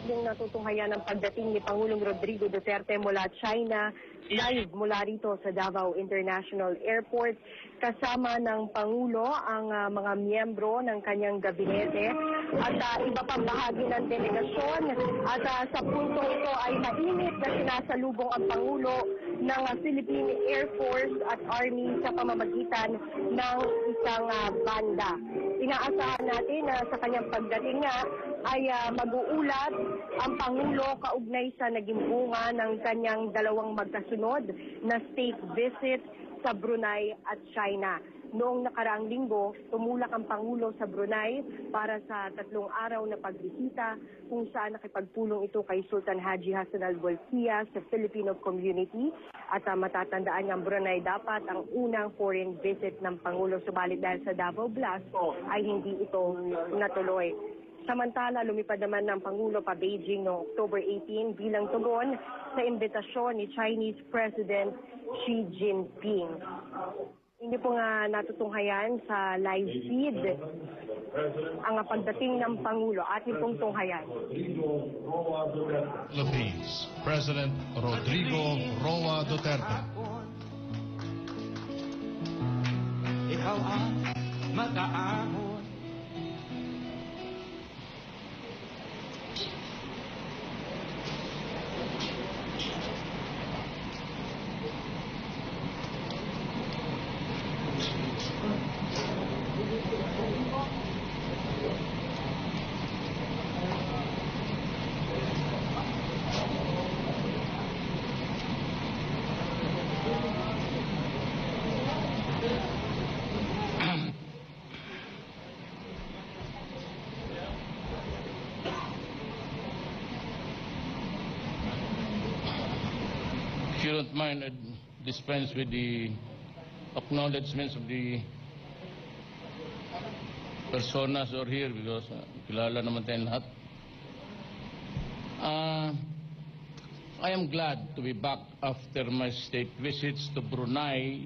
ating natutunghayan ang pagdating ni Pangulong Rodrigo Duterte mula China, live mula rito sa Davao International Airport. Kasama ng Pangulo ang mga miyembro ng kanyang gabinete at iba pang bahagi ng delegasyon. At sa puntong ito ay mainit na sinasalubong ang Pangulo ng Philippine Air Force at Army sa pamamagitan ng isang banda. Inaasahan natin na sa kanyang pagdating nga ay mag-uulat ang Pangulo kaugnay sa naging bunga ng kanyang dalawang magkasunod na state visit sa Brunei at China. Noong nakaraang linggo, tumulak ang Pangulo sa Brunei para sa 3 araw na pagbisita kung saan nakipagpulong ito kay Sultan Haji Hassan al-Bolkiah sa Filipino community. At matatandaan ng Brunei dapat ang unang foreign visit ng Pangulo, subalit dahil sa Davao Blast ay hindi ito natuloy. Samantala, lumipad naman ng Pangulo pa Beijing noong October 18 bilang tugon sa imbitasyon ni Chinese President Xi Jinping. Hindi po nga natutunghayan sa live feed ang pagdating ng Pangulo. Ating pong tunghayan. Philippines, President Rodrigo Roa Duterte. Ikaw ang mag-aahon. If you don't mind, I'd dispense with the acknowledgements of the personas who are here because kilala naman tayong lahat. I am glad to be back after my state visits to Brunei,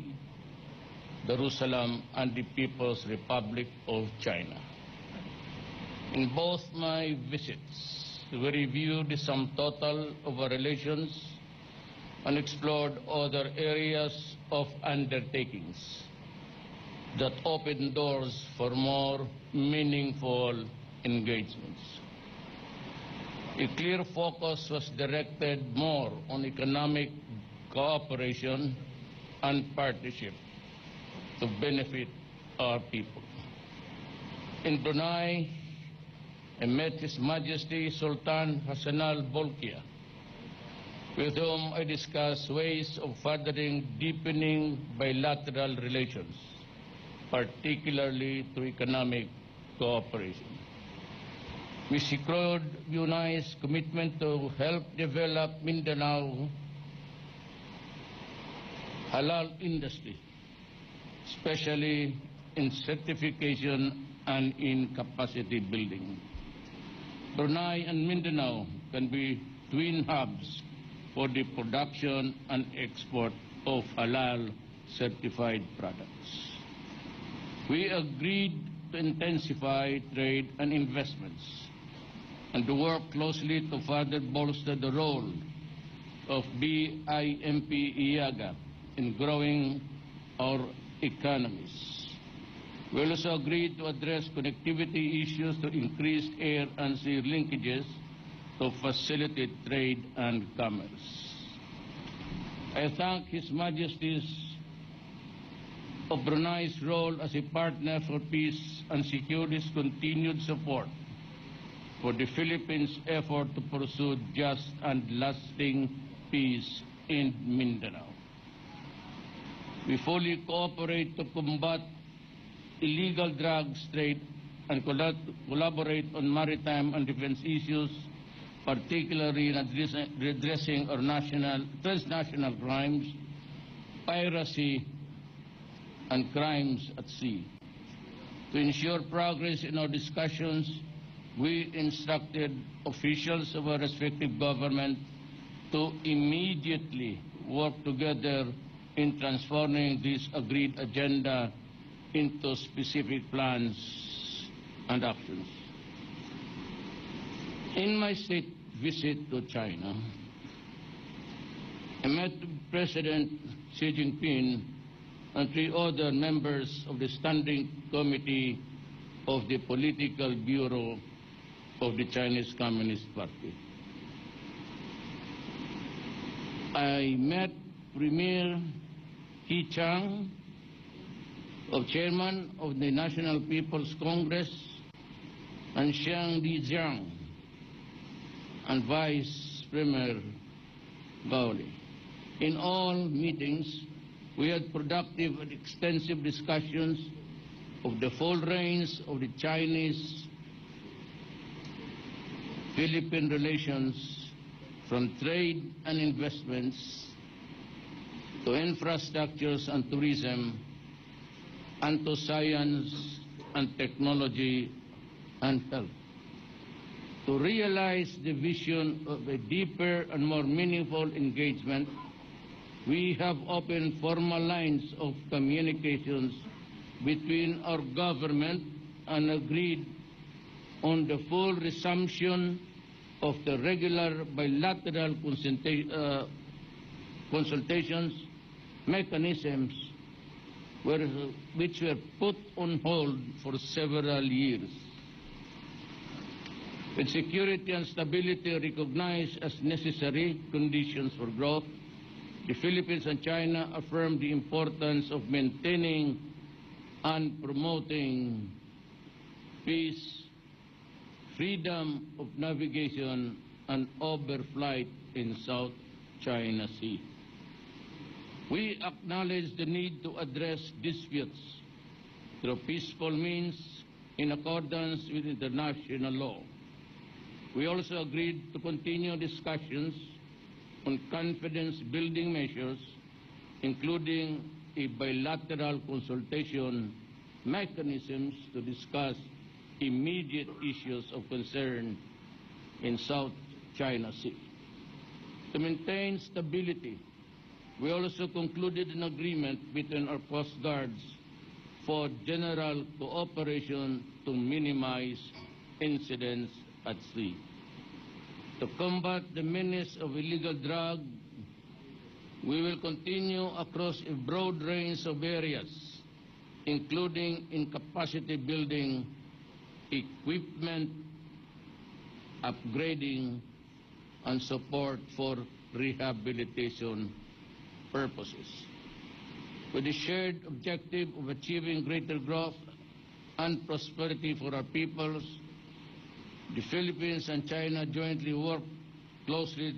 Jerusalem, and the People's Republic of China. In both my visits, we reviewed the sum total of our relations and explored other areas of undertakings that open doors for more meaningful engagements. A clear focus was directed more on economic cooperation and partnership to benefit our people. In Brunei, I met His Majesty Sultan Hassan al-Bolkiah, with whom I discussed ways of furthering deepening bilateral relations, particularly through economic cooperation. We secured Brunei's commitment to help develop Mindanao halal industry, especially in certification and in capacity building. Brunei and Mindanao can be twin hubs for the production and export of halal certified products. We agreed to intensify trade and investments and to work closely to further bolster the role of BIMP-IAGA in growing our economies. We also agreed to address connectivity issues to increase air and sea linkages to facilitate trade and commerce. I thank His Majesty's of Brunei's role as a partner for peace and security's continued support for the Philippines' effort to pursue just and lasting peace in Mindanao. We fully cooperate to combat illegal drugs trade and collaborate on maritime and defense issues, particularly in redressing our transnational crimes, piracy, and crimes at sea. To ensure progress in our discussions, we instructed officials of our respective government to immediately work together in transforming this agreed agenda into specific plans and actions. In my state visit to China, I met President Xi Jinping and 3 other members of the Standing Committee of the Political Bureau of the Chinese Communist Party. I met Premier He Chang, Chairman of the National People's Congress, and Xiang Lijiang, and Vice Premier Gao Li. In all meetings, we had productive and extensive discussions of the full range of the Chinese-Philippine relations, from trade and investments to infrastructures and tourism, and to science and technology and health. To realize the vision of a deeper and more meaningful engagement, we have opened formal lines of communications between our government and agreed on the full resumption of the regular bilateral consultations mechanisms which were put on hold for several years. With security and stability recognized as necessary conditions for growth, the Philippines and China affirmed the importance of maintaining and promoting peace, freedom of navigation, and overflight in South China Sea. We acknowledge the need to address disputes through peaceful means in accordance with international law. We also agreed to continue discussions on confidence-building measures, including a bilateral consultation mechanisms to discuss immediate issues of concern in South China Sea. To maintain stability, we also concluded an agreement between our Coast Guards for general cooperation to minimize incidents at sea. To combat the menace of illegal drugs, we will continue across a broad range of areas, including in capacity building, equipment upgrading, and support for rehabilitation purposes. With the shared objective of achieving greater growth and prosperity for our peoples, the Philippines and China jointly work closely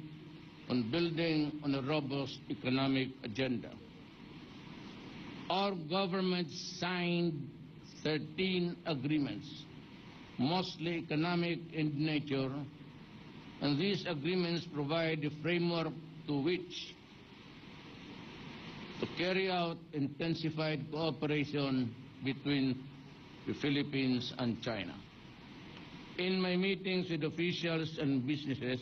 on building on a robust economic agenda. Our government signed 13 agreements, mostly economic in nature, and these agreements provide the framework to which to carry out intensified cooperation between the Philippines and China. In my meetings with officials and businesses,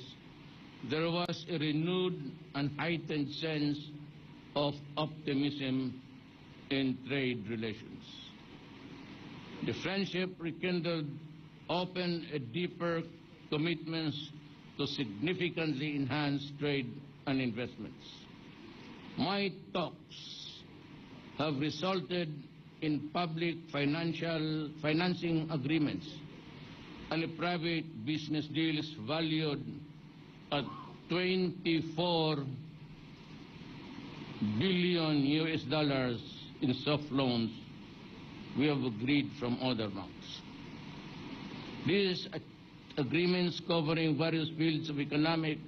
there was a renewed and heightened sense of optimism in trade relations. The friendship rekindled opened a deeper commitments to significantly enhance trade and investments. My talks have resulted in public financing agreements and private business deals valued at $24 billion in soft loans we have agreed from other banks. These agreements covering various fields of economic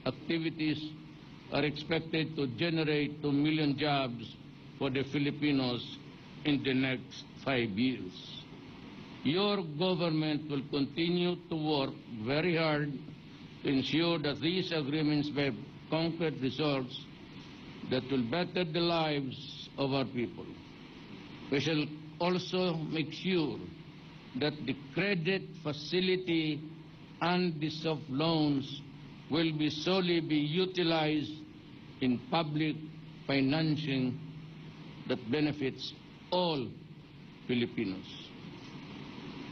activities are expected to generate 2 million jobs for the Filipinos in the next 5 years. Your government will continue to work very hard to ensure that these agreements bear concrete results that will better the lives of our people. We shall also make sure that the credit facility and the soft loans will be solely utilized in public financing that benefits all Filipinos.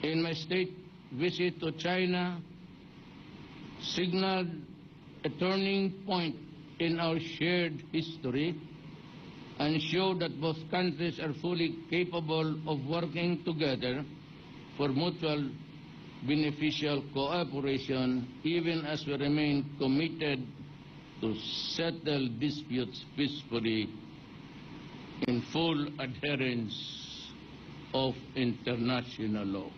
In my state visit to China, signaled a turning point in our shared history and showed that both countries are fully capable of working together for mutual beneficial cooperation, even as we remain committed to settle disputes peacefully in full adherence of international law.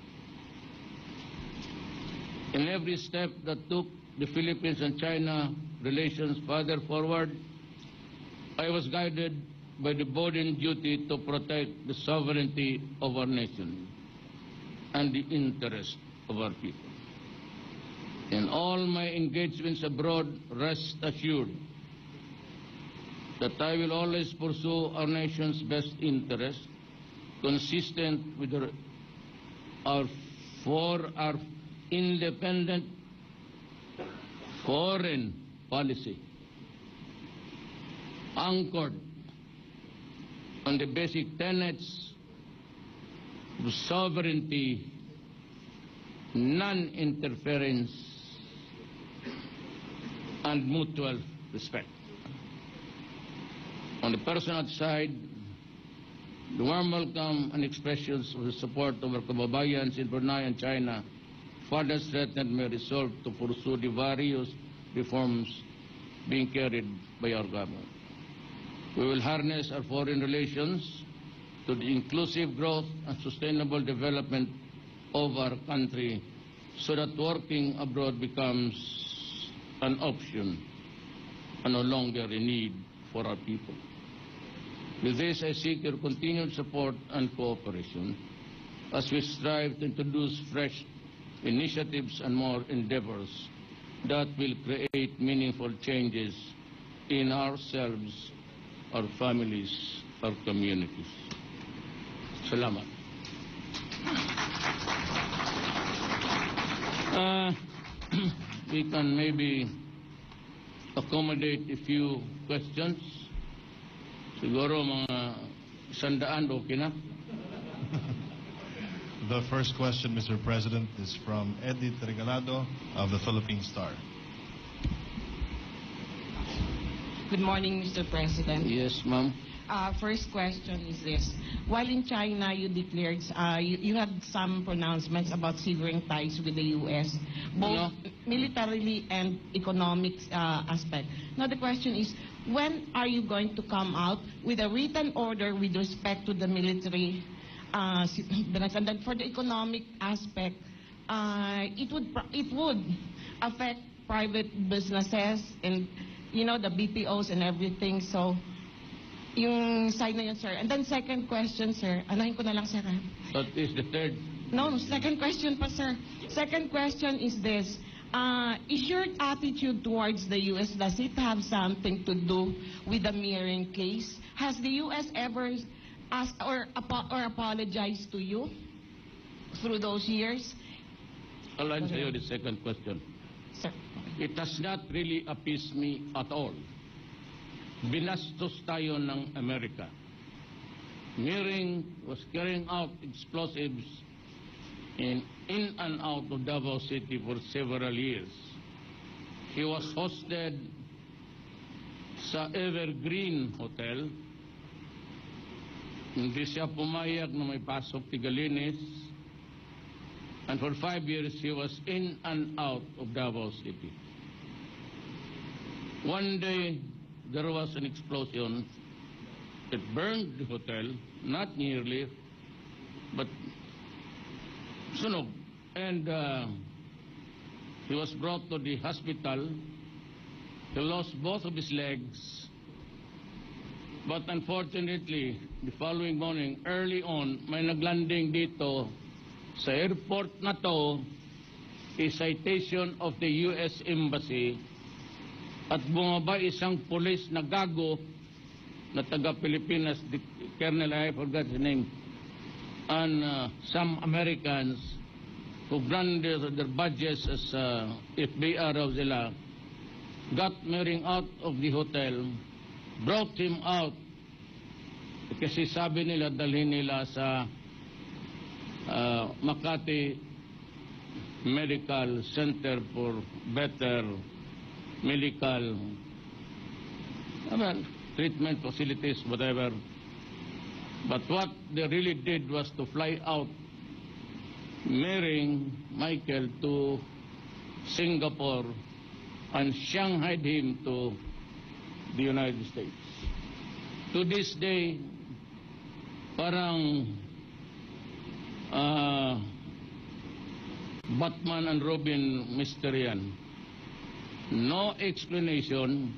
In every step that took the Philippines and China relations further forward, I was guided by the burden duty to protect the sovereignty of our nation and the interest of our people. In all my engagements abroad, rest assured that I will always pursue our nation's best interest, consistent with our independent foreign policy, anchored on the basic tenets of sovereignty, non-interference, and mutual respect. On the personal side, the warm welcome and expressions of the support of our kababayans in Brunei and China further strengthened my resolve to pursue the various reforms being carried by our government. We will harness our foreign relations to the inclusive growth and sustainable development of our country so that working abroad becomes an option and no longer a need for our people. With this, I seek your continued support and cooperation as we strive to introduce fresh initiatives and more endeavors that will create meaningful changes in ourselves, our families, our communities. Salamat. We can maybe accommodate a few questions. Siguro mga 100 okay na? The first question, Mr. President, is from Edith Regalado of the Philippine Star. Good morning, Mr. President. Yes, ma'am. First question is this. While in China, you declared, you had some pronouncements about severing ties with the U.S., both militarily and economic aspect. Now the question is, when are you going to come out with a written order with respect to the military? And then for the economic aspect, it would affect private businesses and, you know, the BPOs and everything. So, yung side na yun, sir. And then second question, sir. Anahin ko na lang, sir. That is the third. No, second question pa, sir. Second question is this. Is your attitude towards the U.S., does it have something to do with the mirroring case? Has the U.S. ever asked or apologized to you through those years? I'll answer you the second question. Sir. It has not really appeased me at all. Binastos tayo ng Amerika. Meering was carrying out explosives in and out of Davao City for several years. He was hosted sa Evergreen Hotel. Hindi siya pumayag na may pasok Tigalinis. And for 5 years, he was in and out of Davao City. One day, there was an explosion. It burned the hotel, not nearly, but sunog. And he was brought to the hospital. He lost both of his legs. But unfortunately, the following morning, early on, may naglanding dito sa airport na to, a citation of the U.S. Embassy, at bumaba isang police na gago na taga-Pilipinas, Colonel, I forgot his name, and some Americans who branded their badges as FBI raw sila, got Meering out of the hotel, brought him out, kasi sabi nila dalhin nila sa Makati medical center for better medical treatment facilities, whatever. But what they really did was to fly out, marrying Michael to Singapore and Shanghaied him to the United States. To this day, parang Batman and Robin mystery yan. No explanation.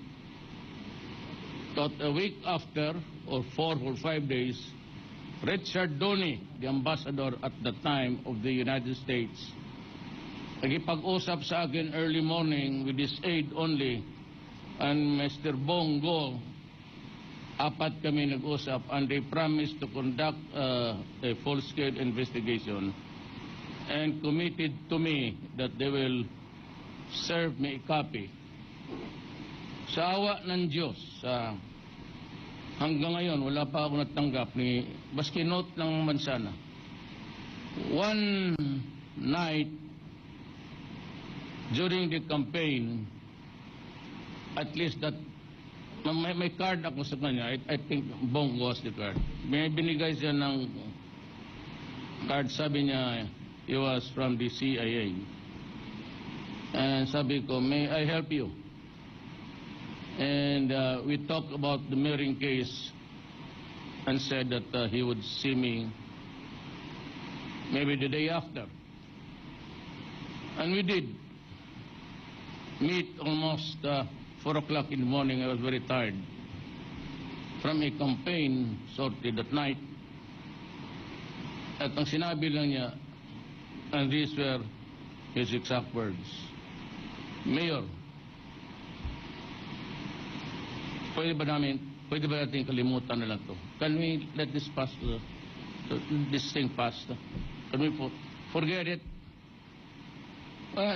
But a week after, or 4 or 5 days, Richard Donny, the ambassador at the time of the United States, nagipag-usap sa akin early morning with his aide only, and Mr. Bongo, apat kami nag-usap, and they promised to conduct a full-scale investigation and committed to me that they will serve me a copy. Sa awa ng Diyos, hanggang ngayon, wala pa ako natanggap ni baski note ng mansana. One night, during the campaign, at least that, may card ako sa kanya. I think Bongo was the card. May binigay siya ng card, sabi niya, he was from the CIA. And sabi ko, may I help you? And we talked about the marrying case and said that he would see me maybe the day after. And we did meet almost 4 o'clock in the morning. I was very tired from a campaign sorted at night. At ang sinabi lang niya, and these were his exact words, Mayor, pwede ba natin kalimutan na lang to? Can we let this pass, this thing pass? Can we forget it?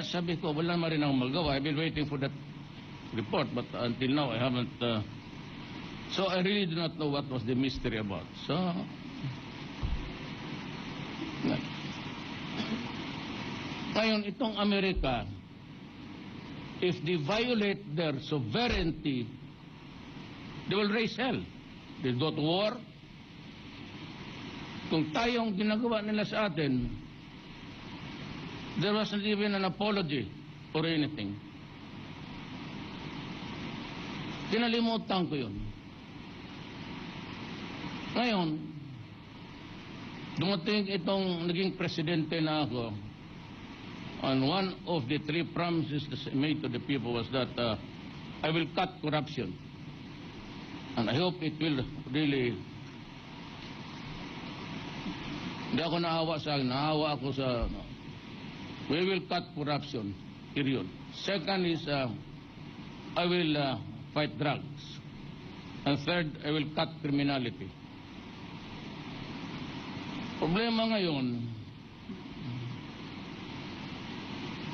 Sabi ko, wala naman rin akong magawa. I've been waiting for that report, but until now I haven't. So I really do not know what was the mystery about. So, ngayon, itong Amerika, if they violate their sovereignty, they will raise hell. They'll go to war. Kung tayong ginagawa nila sa atin, there wasn't even an apology or anything. Kinalimutan ko yun. Ngayon, dumating itong naging presidente na ako, and one of the 3 promises that I made to the people was that I will cut corruption. And I hope it will really. Hindi ako naawa sa akin. Naawa ako sa. We will cut corruption. Period. Second is, I will fight drugs. And third, I will cut criminality. Problema ngayon,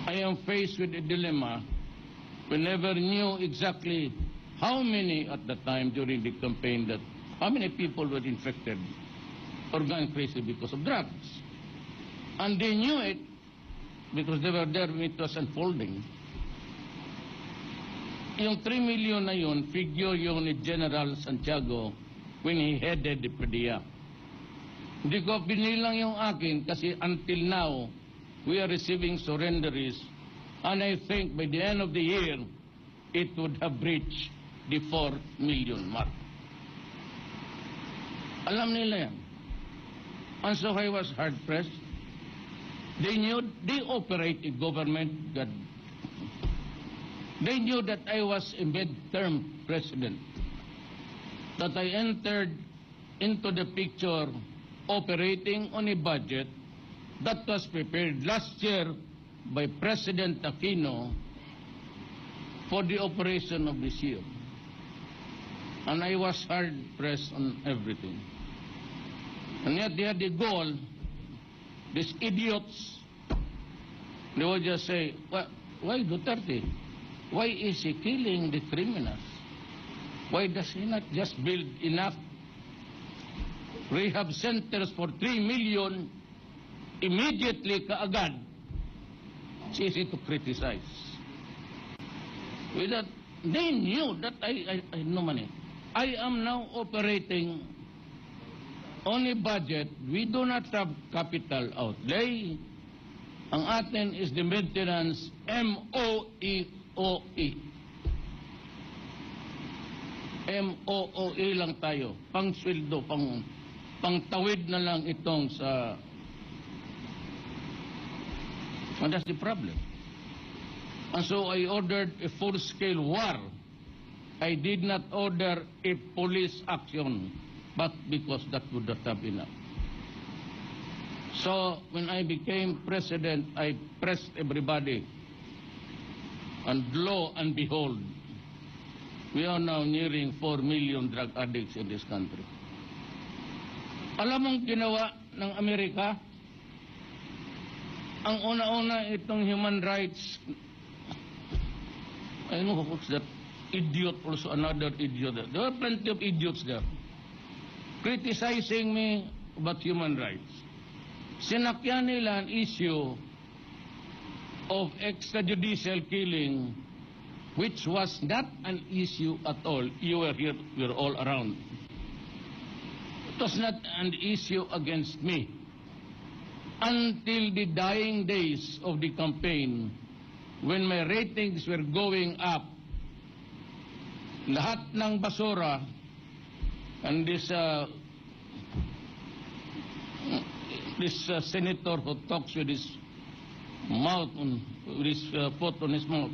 I am faced with a dilemma. We never knew exactly how many at the time during the campaign how many people were infected or gone crazy because of drugs. And they knew it because they were there when it was unfolding. Yung 3 million na yun, figure yung ni General Santiago when he headed the PDEA. Hindi ko binilang yung akin kasi until now, we are receiving surrenderies, and I think by the end of the year, it would have reached the 4 million mark. Alam nila yan. And so I was hard-pressed. They knew, they operate a government that, they knew that I was a mid-term president, that I entered into the picture operating on a budget that was prepared last year by President Aquino for the operation of this year. And I was hard-pressed on everything. And yet they had the goal, these idiots, they would just say, why Duterte? Why is he killing the criminals? Why does he not just build enough rehab centers for 3 million immediately kaagad? It's easy to criticize. With that, they knew that I had no money. I am now operating on a budget. We do not have capital outlay. Ang atin is the maintenance MOEOE. MOOE lang tayo. Pang sweldo, pangtawid na lang itong sa... And that's the problem. And so I ordered a full-scale war. I did not order a police action, but because that would not have enough. So when I became president, I pressed everybody. And lo and behold, we are now nearing 4 million drug addicts in this country. Alam mong ginawa ng Amerika? Ang una-una itong human rights, I know who's that idiot, also another idiot. There were plenty of idiots there criticizing me about human rights. Sinakyan nila an issue of extrajudicial killing, which was not an issue at all. You were here, we were all around. It was not an issue against me. Until the dying days of the campaign, when my ratings were going up, lahat ng basura, and this senator who talks with his mouth, with his foot on his mouth,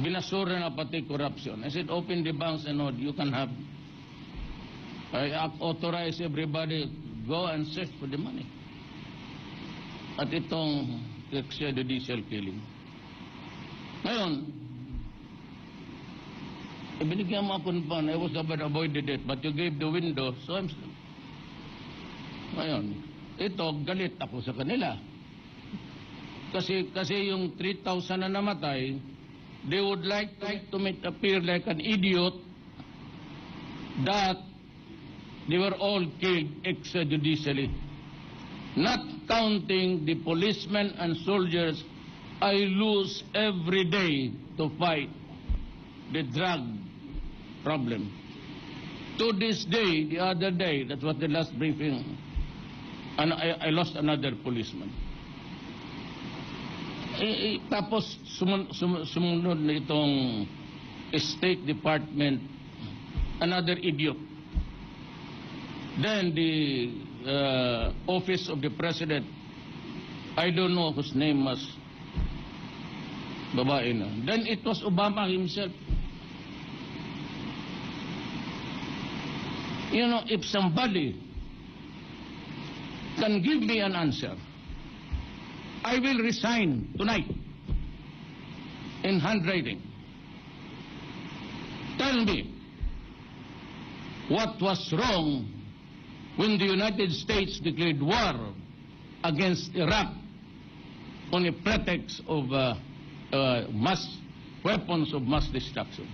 binasura na pati corruption. I said, open the banks and all, you can have. I authorize everybody, go and search for the money. At itong extrajudicial killing. Ngayon, binigyan mo ako ng pan. I was about avoided it, but you gave the window, so I'm still. Ngayon, ito, galit ako sa kanila. Kasi yung 3,000 na namatay, they would like to make appear like an idiot that they were all killed extrajudicially. Not counting the policemen and soldiers I lose every day to fight the drug problem. To this day, the other day, that's what the last briefing, and I lost another policeman. Tapos sumunod na itong State Department, another idiot. Then the Office of the President, I don't know whose name was, babae na. Then it was Obama himself. You know, if somebody can give me an answer, I will resign tonight in handwriting. Tell me what was wrong when the United States declared war against Iraq on a pretext of weapons of mass destruction.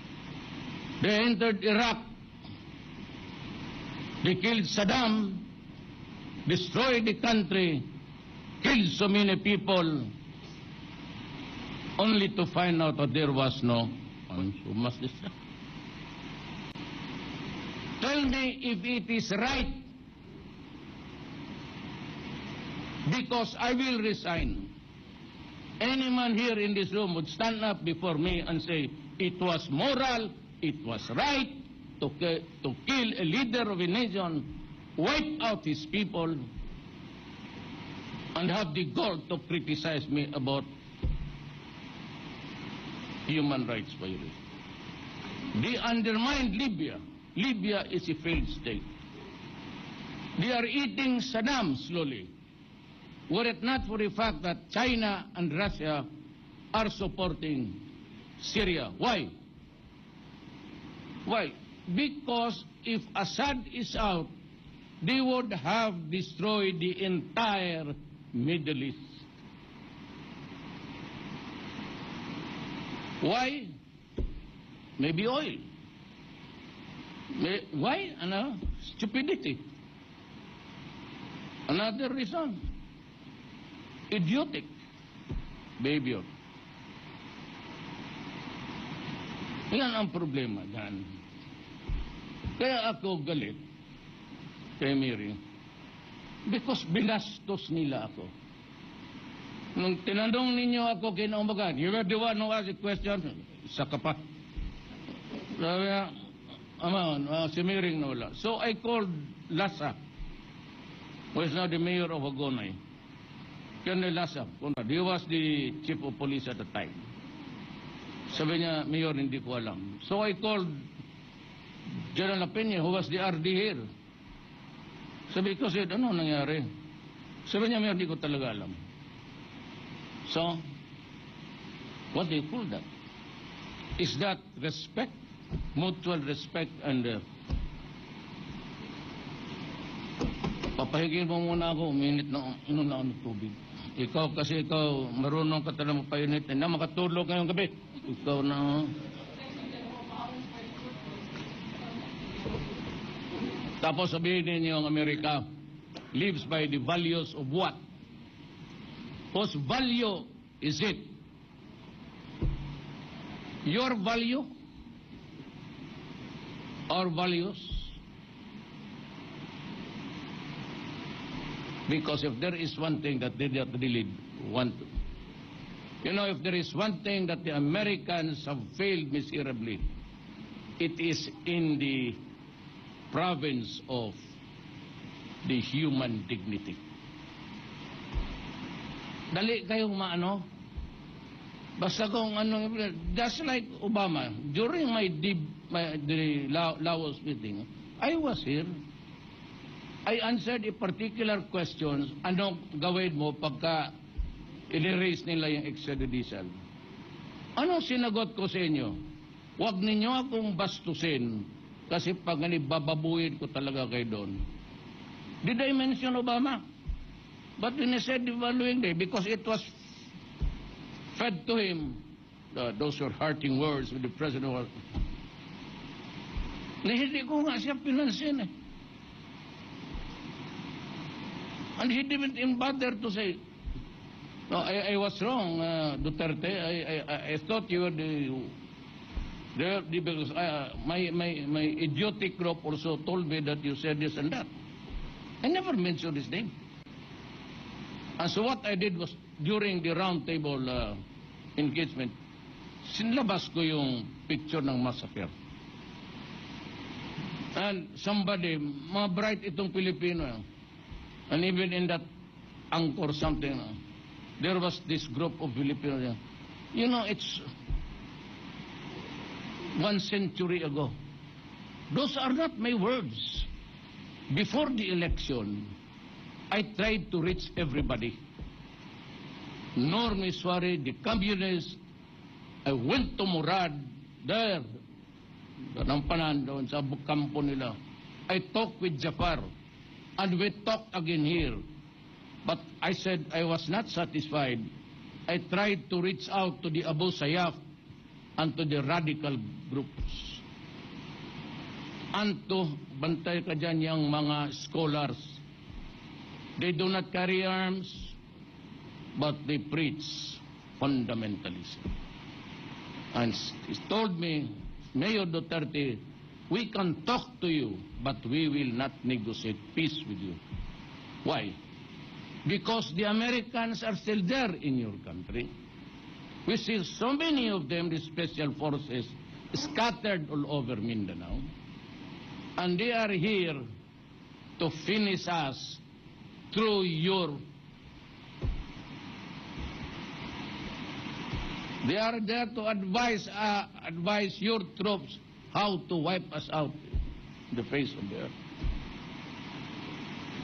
They entered Iraq, they killed Saddam, destroyed the country, killed so many people, only to find out that there was no mass destruction. Tell me if it is right, because I will resign. Any man here in this room would stand up before me and say, it was moral, it was right to kill a leader of a nation, wipe out his people, and have the gall to criticize me about human rights violation. They undermined Libya. Libya is a failed state. They are eating Saddam slowly. Were it not for the fact that China and Russia are supporting Syria. Why? Why? Because if Assad is out, they would have destroyed the entire Middle East. Why? Maybe oil. Why? Stupidity. Another reason. Idiotic. behavior. Yan ang problema dyan. Kaya ako galit kay Mary because binastos nila ako. Nung tinanong ninyo ako kinaumagan, you were the one who asked the question, isa ka pa. Sabi niya, si Mary wala. So I called Lasa, who is now the mayor of Agonay. Colonel Lasa, he was the chief of police at the time. Sabi niya, Mayor, hindi ko alam. So I called General Peña, who was the RD here. Sabi ko, ano nangyari? Sabi niya, Mayor, hindi ko talaga alam. So, what do you call that? Is that respect? Mutual respect and papahigin mo muna ako, minute na inom na ako ng tubig. Ikaw kasi marunong ka talaga mapainit na makatulog ngayong gabi. Ikaw na. Tapos sabihin ninyo ang Amerika lives by the values of what? Whose value is it? Your value? Our values? Because if there is one thing that they don't really want to, if there is one thing that the Americans have failed miserably, it is in the province of the human dignity. Dali kayong maano, basta kung ano, just like Obama, during the Laos meeting, I was here. I answered a particular question, ano gawin mo pagka i-raise nila yung extrajudicial? Ano sinagot ko sa inyo? Huwag ninyo akong bastusin kasi pag bababuhin ko talaga kayo doon. Did I mention Obama? But when I said the following day, because it was fed to him, those were hurting words with the president. Na hindi ko nga siya pinansin eh. And he didn't even bother to say, no, I was wrong, Duterte. I thought you were because my idiotic group also told me that you said this and that. I never mentioned his name. And so what I did was, during the round table engagement, sinlabas ko yung picture ng massacre. And somebody, mga bright itong Pilipino, and even in that Angkor something, there was this group of Filipinos. It's 1 century ago. Those are not my words. Before the election, I tried to reach everybody. Norm Iswari, the communists. I went to Murad, there, Nanampanan doon sa kampo nila. I talked with Jafar, and we talked again here. But I said I was not satisfied. I tried to reach out to the Abu Sayyaf and to the radical groups. And to, bantay ka dyan yung mga scholars. They do not carry arms, but they preach fundamentalism. And he told me, Mayor Duterte, we can talk to you, but we will not negotiate peace with you. Why? Because the Americans are still there in your country. We see so many of them, the special forces, scattered all over Mindanao. And they are here to finish us through your... They are there to advise your troops how to wipe us out in the face of the earth.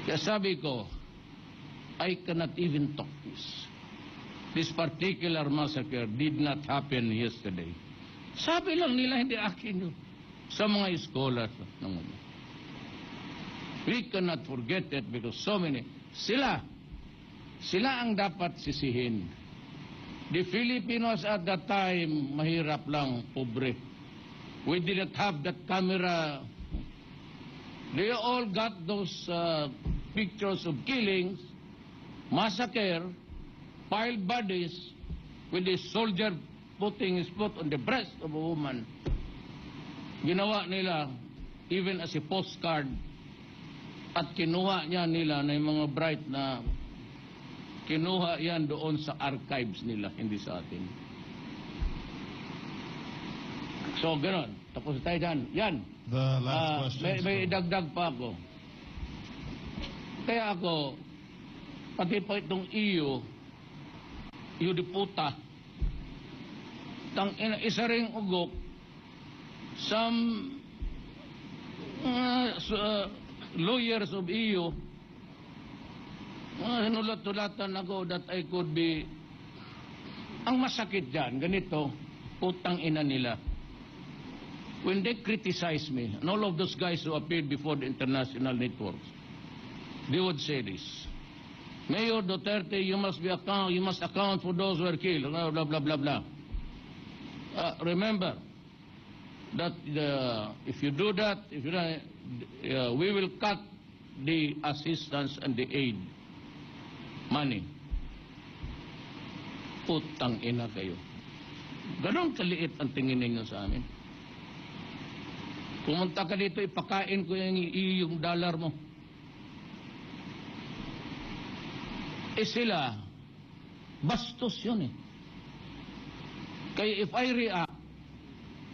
Kaya sabi ko, I cannot even talk this. This particular massacre did not happen yesterday. Sabi lang nila, hindi akin yun. Sa mga scholars. We cannot forget it because so many. Sila ang dapat sisihin. The Filipinos at that time, mahirap lang, pobre. We didn't have that camera. They all got those pictures of killings, massacre, piled bodies, with a soldier putting his foot on the breast of a woman. Ginawa nila even as a postcard at kinuha niya nila na yung mga bright na kinuha yan doon sa archives nila, hindi sa atin. So, gano'n. Tapos tayo dyan. Yan. The last question. May dagdag pa ako. Kaya ako, pati pa itong iyo diputa, isa ring ugok, some lawyers of EU, sinulat-tulatan ako that I could be, ang masakit dyan, ganito, putang ina nila. When they criticize me, and all of those guys who appeared before the international networks, they would say this: Mayor Duterte, you must account for those who were killed, blah, blah, blah, blah, blah. Remember that if you do that, we will cut the assistance and the aid money. Putang ina kayo. Ganon kaliit ang tingin ninyo sa amin. Pumunta ka dito, ipakain ko yung dollar mo. Sila, bastos yun eh. Kaya if I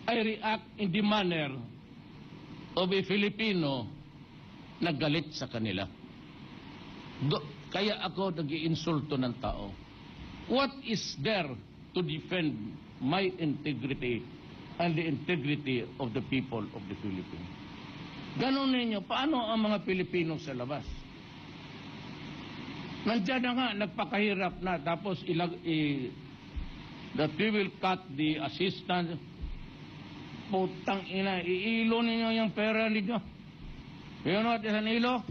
react in the manner of a Filipino na galit sa kanila. Kaya ako nag-iinsulto ng tao. What is there to defend my integrity and the integrity of the people of the Philippines? Ganon ninyo, paano ang mga Pilipino sa labas? Nandiyan na nga, nagpakahirap na, tapos that we will cut the assistance. Putang ina, iilo ninyo yung pera ninyo. You know what is an ilo?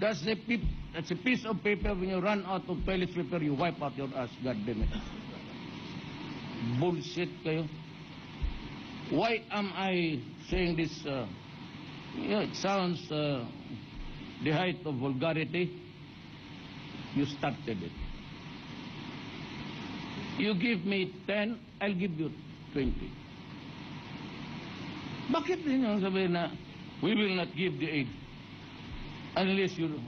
That's a piece of paper. When you run out of toilet paper, you wipe out your ass. God damn it. Bullshit kayo. Why am I saying this? It sounds the height of vulgarity. You started it. You give me 10, I'll give you 20. Bakit din yung sabihin na we will not give the aid unless you...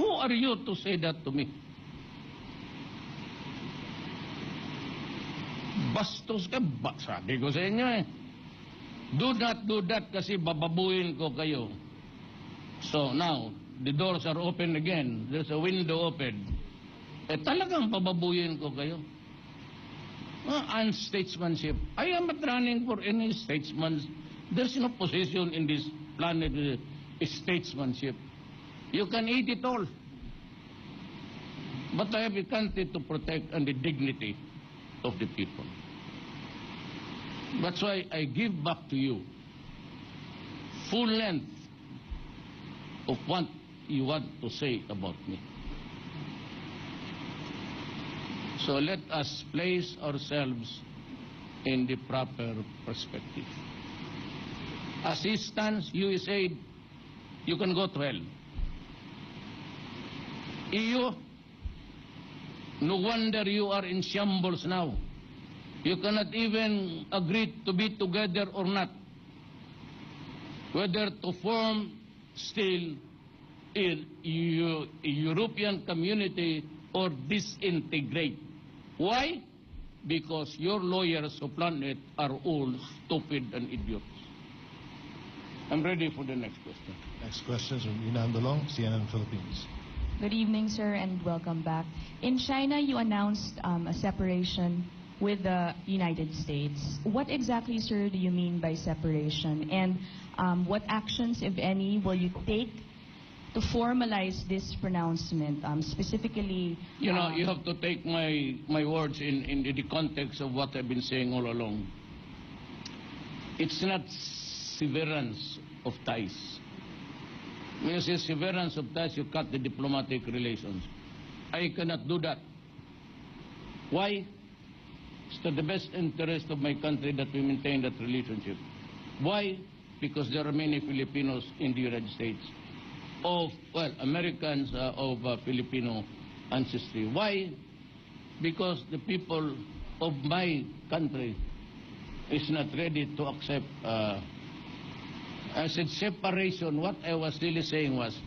Who are you to say that to me? Bastos ka ba? Sabi ko sa inyo eh. Do not do that kasi bababuin ko kayo. So now, the doors are open again. There's a window open. Talagang bababuin ko kayo. Unstatesmanship. I am not running for any statesman. There's no position in this planet statesmanship. You can eat it all. But I have a country to protect and the dignity of the people. That's why I give back to you full length of what you want to say about me. So let us place ourselves in the proper perspective. Assistance, USAID, you can go to hell. EU, no wonder you are in shambles now. You cannot even agree to be together or not. Whether to form still a European community or disintegrate. Why? Because your lawyers who plan it are all stupid and idiots. I'm ready for the next question. Next question is from Ina Andolong, CNN Philippines. Good evening, sir, and welcome back. In China, you announced a separation with the United States. What exactly, sir, do you mean by separation? And what actions, if any, will you take to formalize this pronouncement, specifically... You know, you have to take my words in the context of what I've been saying all along. It's not severance of ties. When you say severance of ties, you cut the diplomatic relations. I cannot do that. Why? It's to the best interest of my country that we maintain that relationship. Why? Because there are many Filipinos in the United States. Americans of Filipino ancestry. Why? because the people of my country is not ready to accept. I said separation. What I was really saying was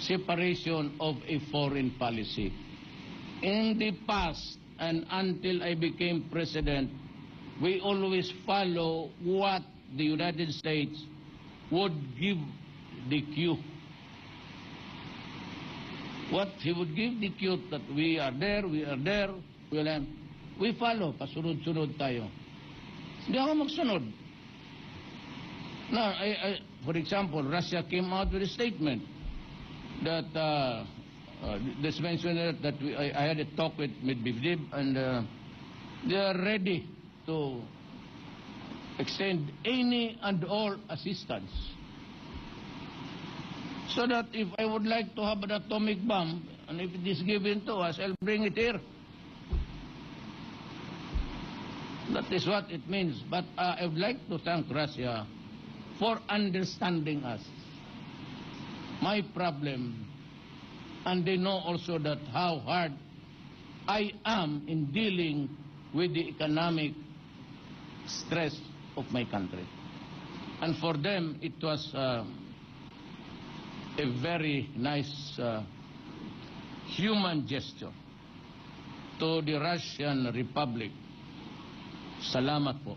separation of a foreign policy. In the past, and until I became president, we always follow what the United States would give the cue. What he would give the cue that we are there, we follow, pasunod-sunod tayo. Hindi ako magsunod. Now, for example, Russia came out with a statement that this mentioned that I had a talk with Medvedev, and they are ready to extend any and all assistance. So that if I would like to have an atomic bomb, and if it is given to us, I'll bring it here. That is what it means. But I would like to thank Russia for understanding us. My problem, and they know also that how hard I am in dealing with the economic stress of my country. And for them, it was a very nice human gesture to the Russian Republic. Salamat po.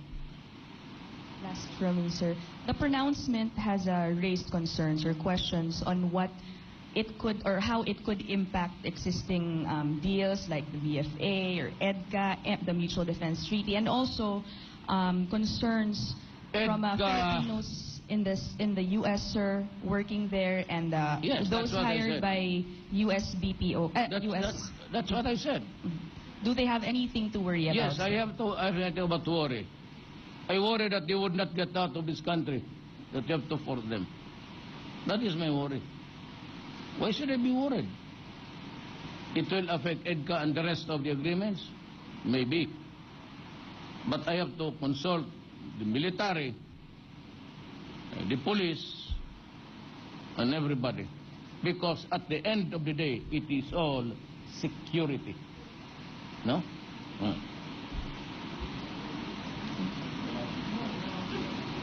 Last from me, sir. The pronouncement has raised concerns or questions on what it could or how it could impact existing deals like the VFA or EDCA, the Mutual Defense Treaty, and also concerns from Filipinos in the U.S., sir, working there, and yes, those hired by U.S. BPO. That's what I said. Do they have anything to worry about? Yes, I have about to worry. I worry that they would not get out of this country, that you have to force them. That is my worry. Why should I be worried? It will affect EDCA and the rest of the agreements? Maybe. But I have to consult the military, the police, and everybody. Because at the end of the day, it is all security. No?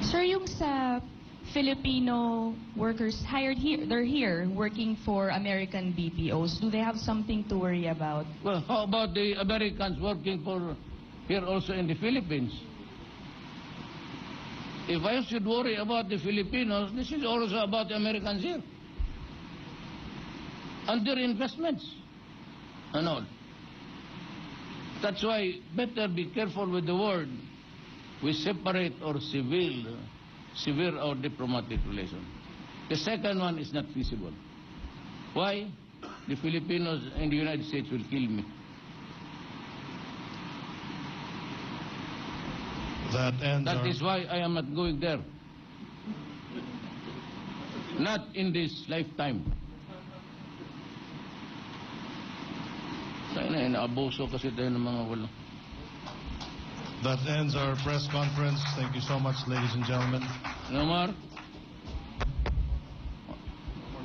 Sir, yung sa Filipino workers hired here, they're here working for American BPOs. Do they have something to worry about? Well, how about the Americans working for here also in the Philippines? If I should worry about the Filipinos, this is also about the Americans here. And their investments and all. That's why better be careful with the word. We separate or severe or diplomatic relation. The second one is not feasible. Why? The Filipinos in the United States will kill me. That is why I am not going there. Not in this lifetime. Inaabuso kasi tayo ng mga wala. That ends our press conference. Thank you so much, ladies and gentlemen. No more?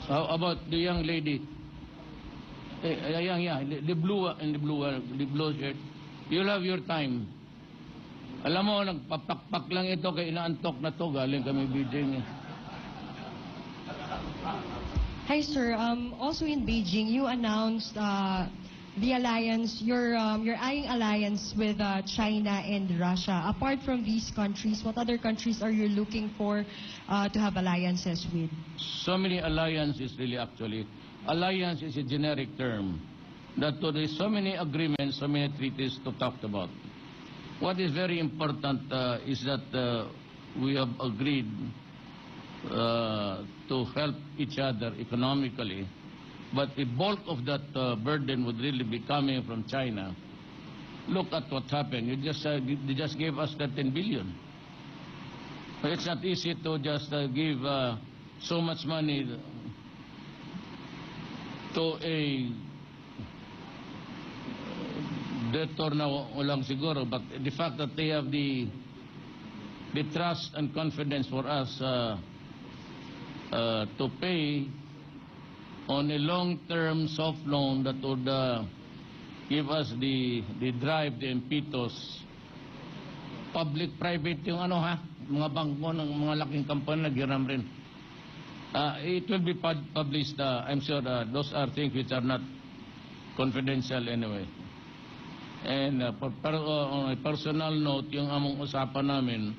How about the young lady? The blue shirt. You'll have your time. Alam mo, nagpapakpak lang ito kay inaantok na to. Galing kami Beijing. Hi, sir. Also in Beijing, you announced the alliance, you're eyeing alliance with China and Russia. Apart from these countries, what other countries are you looking for to have alliances with? So many alliances, really, actually. Alliance is a generic term. That there is so many agreements, so many treaties to talk about. What is very important is that we have agreed to help each other economically. But the bulk of that burden would really be coming from China. Look at what happened. They just gave us that 10 billion. But it's not easy to just give so much money to a debtor na walang siguro. But the fact that they have the trust and confidence for us to pay on a long-term soft loan that would give us the drive, the impetus. Public-private yung ano ha, mga bangko ng mga laking company naghiram rin. It will be published, I'm sure those are things which are not confidential anyway. And on a personal note, yung among usapan namin,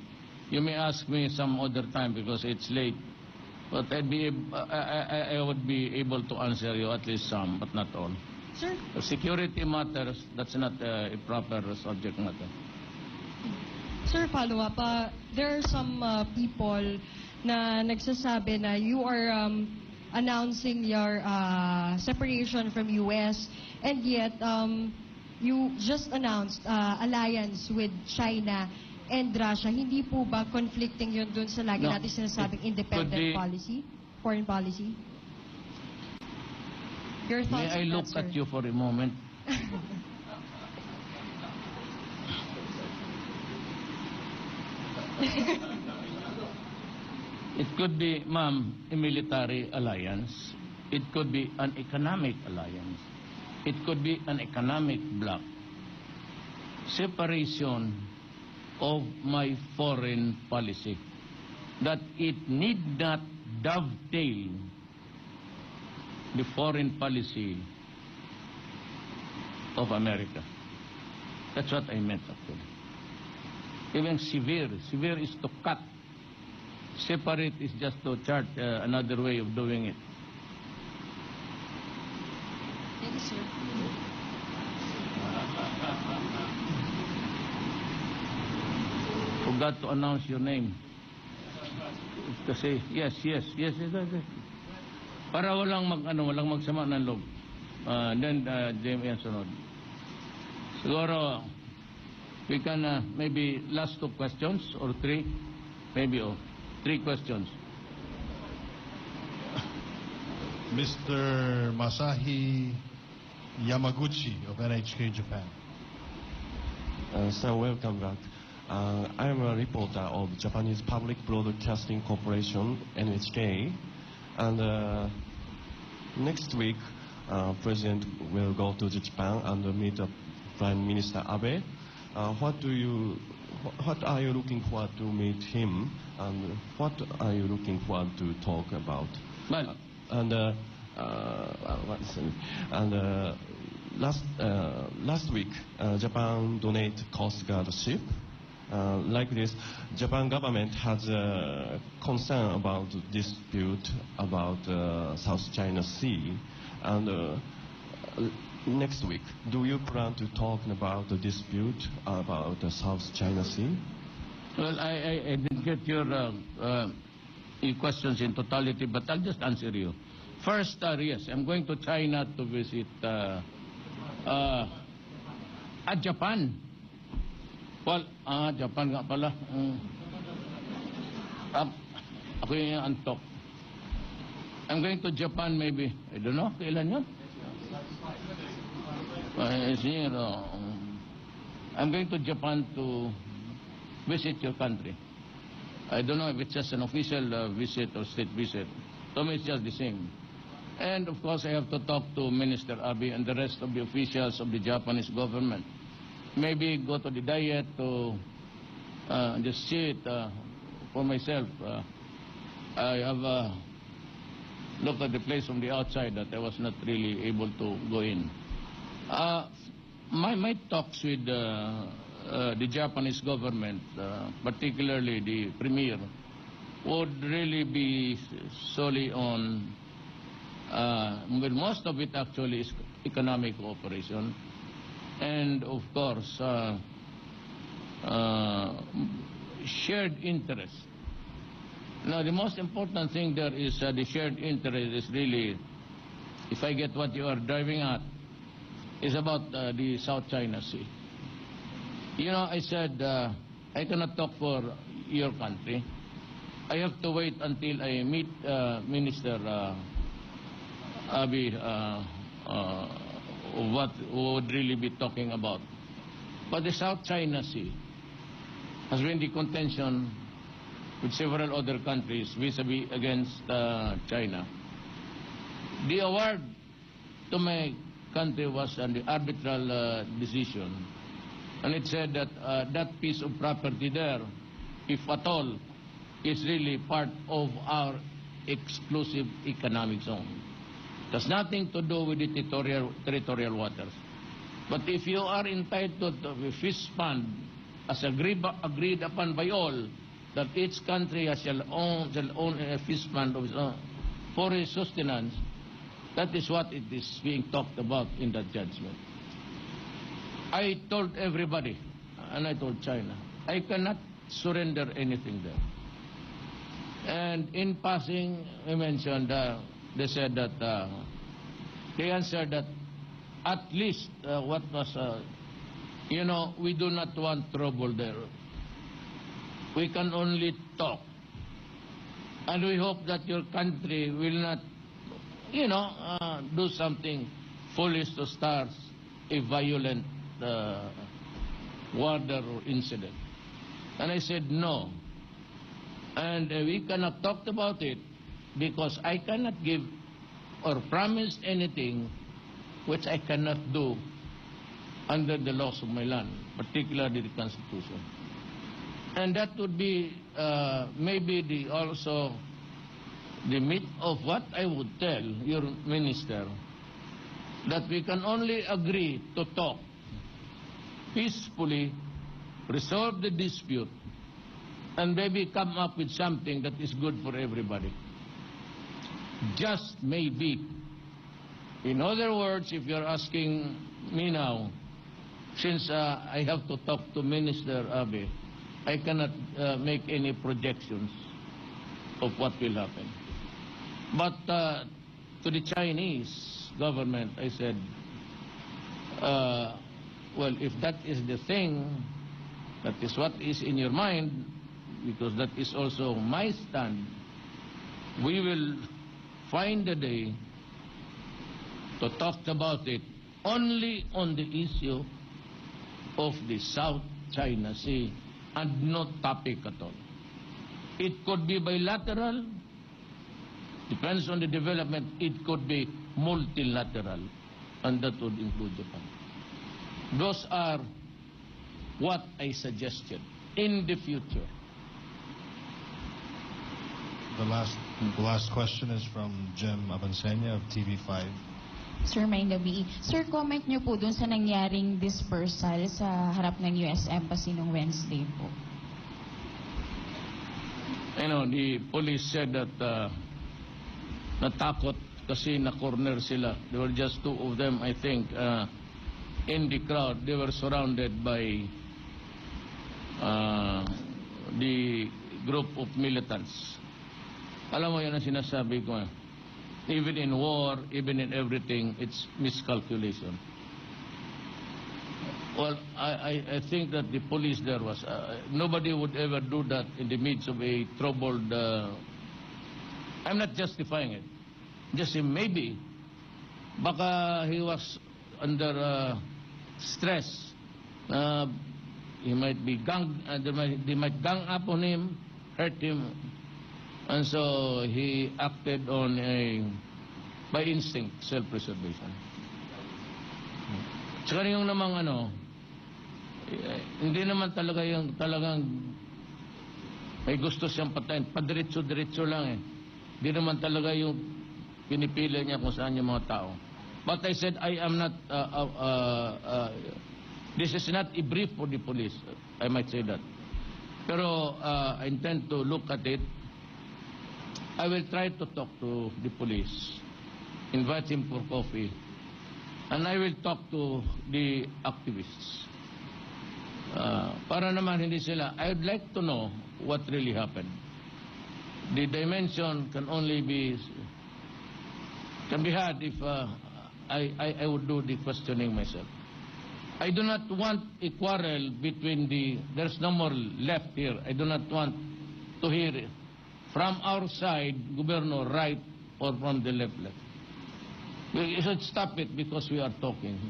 you may ask me some other time because it's late. But I would be able to answer you at least some, but not all. Sir, Security matters, that's not a proper subject matter. Sir, follow-up. There are some people na nagsasabi na you are announcing your separation from U.S. and yet you just announced alliance with China and Russia. Hindi po ba conflicting yun dun sa lagi No. natin sinasabing independent Could be- policy, foreign policy? Your thoughts May I on look that, at sir? you for a moment? It could be, ma'am, a military alliance. It could be an economic alliance. It could be an economic bloc. Separation of my foreign policy. That it need not dovetail the foreign policy of America. That's what I meant actually. Even severe is to cut. Separate is just to chart another way of doing it. Thank you, sir. Forgot to announce your name. Kasi, yes. Para walang magsama ng loob. Then, Jamie ang sunod. Siguro, we can maybe last 2 questions or 3. Maybe 3 questions. Mr. Masahi Yamaguchi of NHK Japan. Sir, welcome back. I am a reporter of Japanese Public Broadcasting Corporation, NHK, and next week, President will go to Japan and meet Prime Minister Abe. What are you looking forward to meet him, and what are you looking forward to talk about? Well, Last week, Japan donated Coast Guard ship. Like this, Japan government has a concern about dispute about South China Sea, and next week, do you plan to talk about the dispute about the South China Sea? well, I didn't get your questions in totality, but I'll just answer you. First, yes, I'm going to China to visit Japan. Well, Japan nga pala. Ako yung antok. I'm going to Japan maybe. I don't know, kailan yun? I'm going to Japan to visit your country. I don't know if it's just an official visit or state visit. To me, it's just the same. And of course, I have to talk to Minister Abe and the rest of the officials of the Japanese government. Maybe go to the Diet to just see it for myself. I have looked at the place from the outside that I was not really able to go in. My talks with the Japanese government, particularly the premier, would really be solely on, well, most of it actually is economic cooperation, and of course, shared interest. Now, the most important thing there is the shared interest is really, if I get what you are driving at, is about the South China Sea. You know, I said I cannot talk for your country. I have to wait until I meet Minister Abe what would really be talking about. But the South China Sea has been the contention with several other countries vis-a-vis against China. The award to my country was on the arbitral decision, and it said that that piece of property there, if at all, is really part of our exclusive economic zone. It has nothing to do with the territorial waters. But if you are entitled to a fish fund, as agreed upon by all, that each country shall own a fish fund of its own for its sustenance, that is what it is being talked about in that judgment. I told everybody, and I told China, I cannot surrender anything there. And in passing, we mentioned, they said that, they answered that at least what was, we do not want trouble there. We can only talk. And we hope that your country will not, do something foolish to start a violent war or incident. And I said no. And we cannot talk about it because I cannot give or promise anything which I cannot do under the laws of my land, particularly the Constitution. And that would be maybe also the meat of what I would tell your minister, that we can only agree to talk peacefully, resolve the dispute, and maybe come up with something that is good for everybody. Just maybe. In other words, if you're asking me now, since I have to talk to Minister Abe, I cannot make any projections of what will happen. But to the Chinese government, I said, well, if that is the thing, that is what is in your mind, because that is also my stand, we will find a day to talk about it only on the issue of the South China Sea and no topic at all. It could be bilateral, depends on the development. It could be multilateral, and that would include Japan. Those are what I suggested in the future. The last question is from Jim Abansenya of TV5. Sir, may gabi. Sir, comment niyo po dun sa nangyaring dispersal sa harap ng US Embassy noong Wednesday po. The police said that natakot kasi na-corner sila. There were just two of them, I think, in the crowd. They were surrounded by the group of militants. Alam mo, yan ang sinasabi ko. Even in war, even in everything, it's miscalculation. Well, I think that the police there was, nobody would ever do that in the midst of a troubled, I'm not justifying it. Just say maybe, baka he was under stress. He might be they might gang up on him, hurt him. And so he acted on by instinct, self-preservation. Tsaka yung namang hindi naman talaga yung talagang may gusto siyang patayin. Padiretso-diretso lang eh. Hindi naman talaga yung pinipili niya kung saan yung mga tao. But I said, I am not, this is not a brief for the police. I might say that. Pero I intend to look at it. I will try to talk to the police, invite him for coffee, and I will talk to the activists. Para naman hindi sila, I would like to know what really happened. The dimension can be had if I would do the questioning myself. I do not want a quarrel between there's no more left here. I do not want to hear it. From our side, Governor, right, or from the left. We should stop it because we are talking.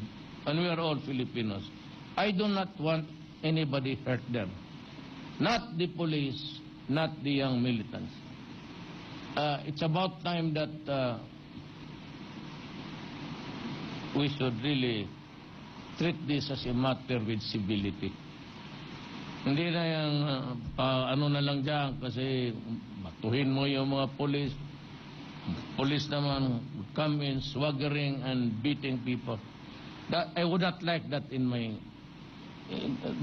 And we are all Filipinos. I do not want anybody hurt them. Not the police, not the young militants. It's about time that we should really treat this as a matter with civility. Hindi na yung ano na lang dyan kasi batuhin mo yung mga police. Police naman come in swaggering and beating people. I would not like that in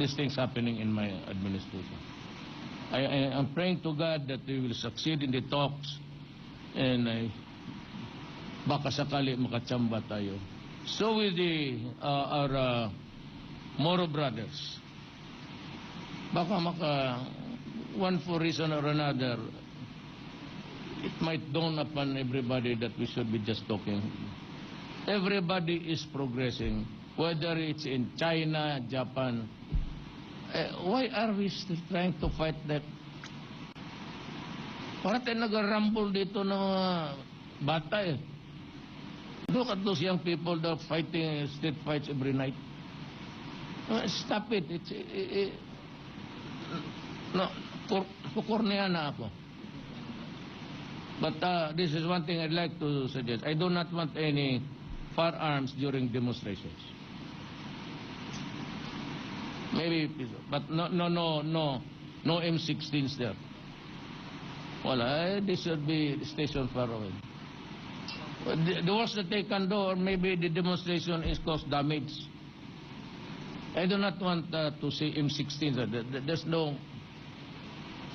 these things happening in my administration. I'm praying to God that we will succeed in the talks and baka sakali makatsamba tayo. So with our Moro brothers, baka one for reason or another, it might dawn upon everybody that we should be just talking. Everybody is progressing, whether it's in China, Japan. Why are we still trying to fight that? Parang tayo nag-rumble dito ng bata eh. Look at those young people that are fighting street fights every night. Stop it. No, kukurnihan na ako. But this is one thing I'd like to suggest. I do not want any firearms during demonstrations. Maybe, but no M16s there. Wala, they should be stationed far away. The worst that they can do, or maybe the demonstration is cause damage. I do not want to see M16s. There's no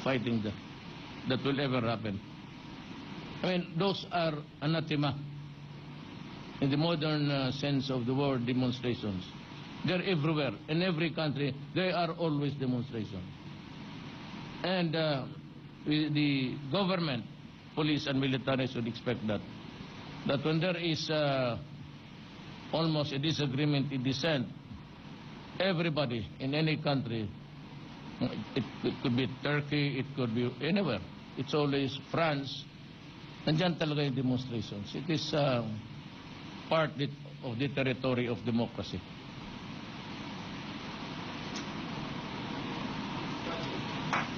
fighting there that will ever happen. I mean, those are anathema in the modern sense of the word, demonstrations. They're everywhere. In every country, there are always demonstrations. And the government, police and military should expect that when there is almost a disagreement in dissent, everybody in any country, it could be Turkey, it could be anywhere. It's always France. Nandyan talaga yung demonstrations. It is part of the territory of democracy.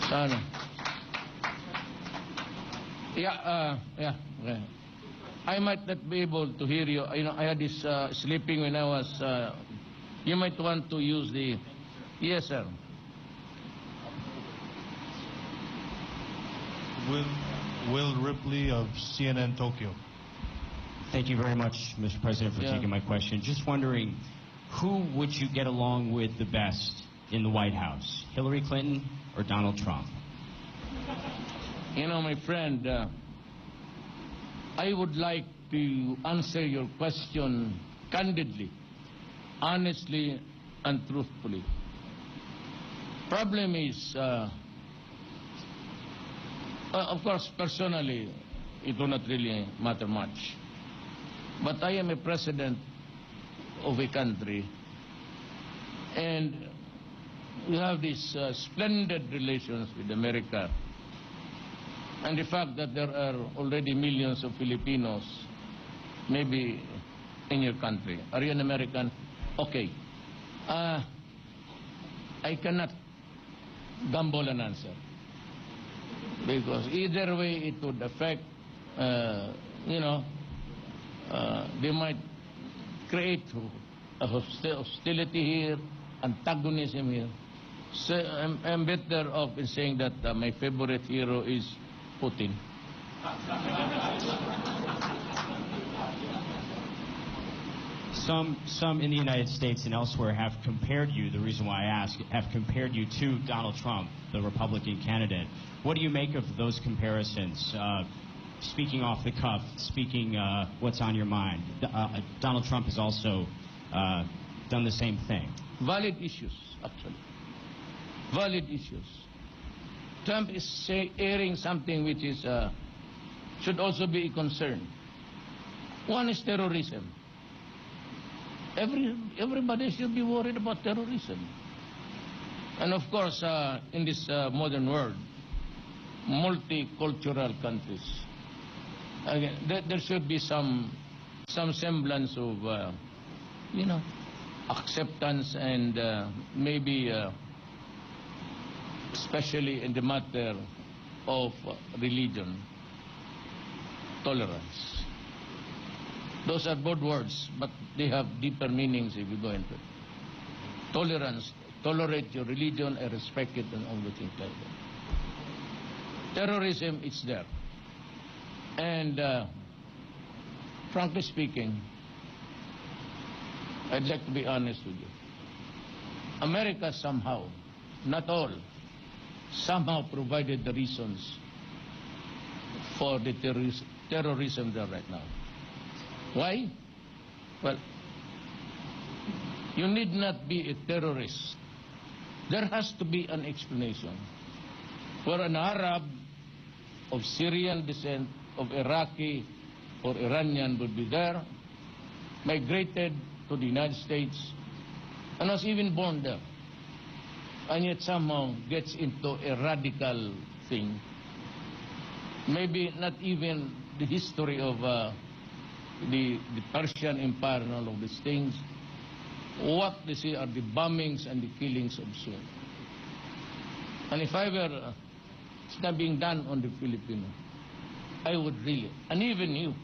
Sana. Yeah. Okay. I might not be able to hear you. You know, I had this sleeping when I was. You might want to use the. Yes, sir. Will Ripley of CNN Tokyo. Thank you very much, Mr. President, for taking my question. Just wondering, who would you get along with the best in the White House, Hillary Clinton or Donald Trump? You know, my friend, I would like to answer your question candidly, honestly, and truthfully. Problem is, of course, personally, it will not really matter much. But I am a president of a country, and we have these splendid relations with America. And the fact that there are already millions of Filipinos, maybe in your country. Are you an American? Okay. I cannot gamble an answer. Because either way it would affect, they might create a hostility here, antagonism here. So I'm better off in saying that my favorite hero is Putin. Some in the United States and elsewhere have compared you, the reason why I ask, have compared you to Donald Trump, the Republican candidate. What do you make of those comparisons? Speaking off the cuff, speaking what's on your mind. Donald Trump has also done the same thing. Valid issues, actually. Valid issues. Trump is airing something which is should also be a concern. One is terrorism. Everybody should be worried about terrorism. And of course, in this modern world, multicultural countries, again, there should be some semblance of, acceptance and maybe, especially in the matter of religion, tolerance. Those are both words, but they have deeper meanings if you go into it. Tolerance, tolerate your religion, I respect it, and all the things like that. Terrorism, it's there. And frankly speaking, I'd like to be honest with you. America somehow, not all, somehow provided the reasons for the terrorism there right now. Why? Well, you need not be a terrorist. There has to be an explanation. For an Arab of Syrian descent, of Iraqi or Iranian would be there, migrated to the United States, and was even born there, and yet somehow gets into a radical thing. Maybe not even the history of the Persian Empire and all of these things. What they see are the bombings and the killings of soon. And if I were it's not being done on the Filipino, I would really, and even you,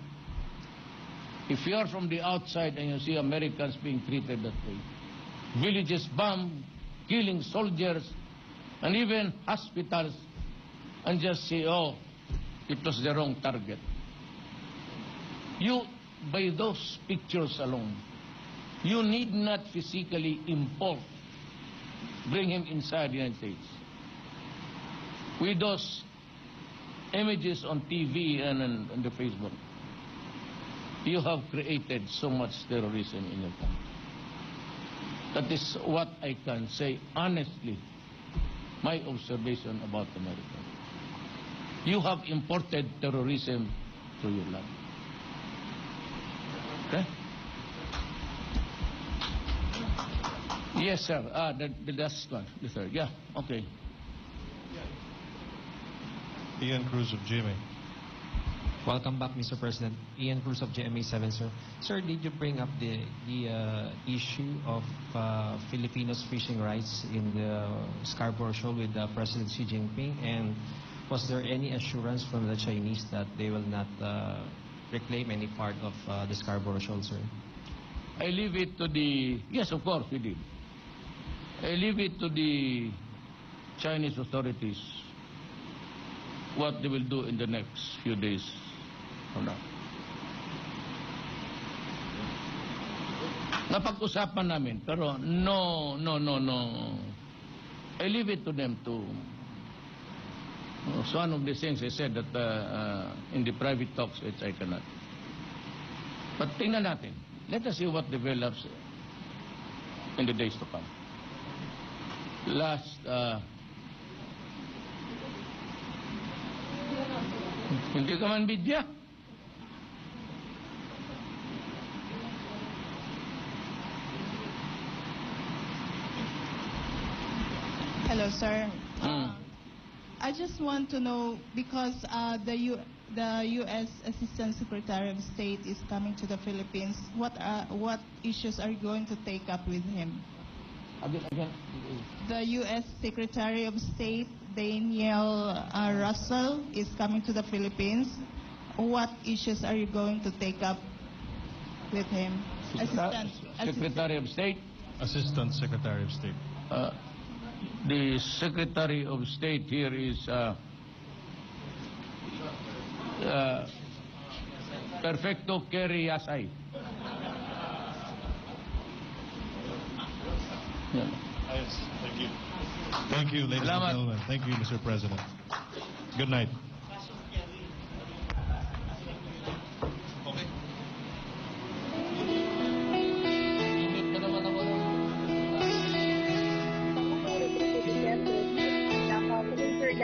if you are from the outside and you see Americans being treated that way, villages bombed, killing soldiers, and even hospitals, and just say, oh, it was the wrong target. You, by those pictures alone, you need not physically import, bring him inside the United States. With those images on TV and the Facebook, you have created so much terrorism in your country. That is what I can say honestly, my observation about America. You have imported terrorism to your land. Okay? Yes, sir. The last one. The third. Yeah, okay. Ian Cruz of GMA. Welcome back, Mr. President. Ian Cruz of GMA7, sir. Sir, did you bring up the issue of Filipinos' fishing rights in the Scarborough Shoal with President Xi Jinping? And was there any assurance from the Chinese that they will not reclaim any part of the Scarborough Shoal, sir? I leave it to the... Yes, of course, we did. I leave it to the Chinese authorities what they will do in the next few days from now. Napag-usapan namin, pero no. I leave it to them to... So one of the things I said that in the private talks, which I cannot. But tingnan natin. Let us see what develops in the days to come. Last, hindi ka man bidya. Hello, sir. I just want to know, because the U.S. Assistant Secretary of State is coming to the Philippines, what issues are you going to take up with him? Again. The U.S. Secretary of State, Daniel Russell, is coming to the Philippines. What issues are you going to take up with him? Secretary of State? Assistant Secretary of State. The Secretary of State here is Perfecto Kerry Yasay. Yeah. Yes, thank you. Thank you, ladies and gentlemen. Thank you, Mr. President. Good night.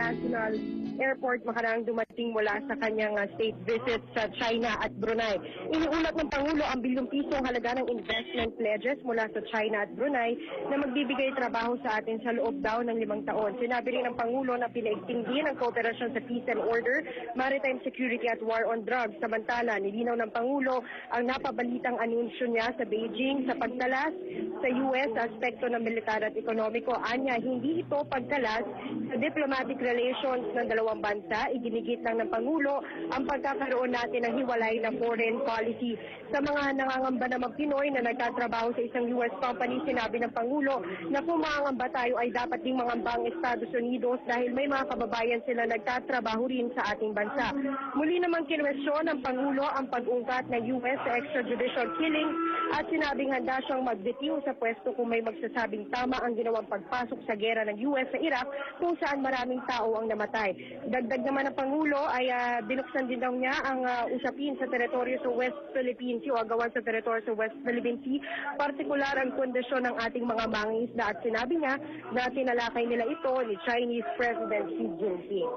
International Airport makarang dumating mula sa kanyang state visit sa China at Brunei. Iniulat ng Pangulo ang bilyong pisong halaga ng investment pledges mula sa China at Brunei na magbibigay trabaho sa atin sa loob daw ng 5 taon. Sinabi rin ng Pangulo na pinaigting din ang kooperasyon sa peace and order, maritime security at war on drugs. Samantala, nilinaw ng Pangulo ang napabalitang anunsyo niya sa Beijing sa pagtalas sa US sa aspekto ng militar at ekonomiko. Anya, hindi ito pagtalas sa diplomatic relations ng dalawang dalawang bansa, iginigit lang ng Pangulo ang pagkakaroon natin ng hiwalay na foreign policy. Sa mga nangangamba namang Pinoy na nagtatrabaho sa isang US company, sinabi ng Pangulo na kung mangangamba tayo ay dapat ding mangamba ang Estados Unidos dahil may mga kababayan sila nagtatrabaho rin sa ating bansa. Muli namang kinwestiyon ng Pangulo ang pag-ungkat ng US extrajudicial killing at sinabing handa siyang magbitiw sa pwesto kung may magsasabing tama ang ginawang pagpasok sa gera ng US sa Iraq kung saan maraming tao ang namatay. Dagdag naman ng Pangulo ay binuksan din daw niya ang usapin sa teritoryo sa West Philippine Sea o agawan sa teritoryo sa West Philippine Sea, partikular ang kondisyon ng ating mga mangingisda at sinabi niya na tinalakay nila ito ni Chinese President Xi Jinping.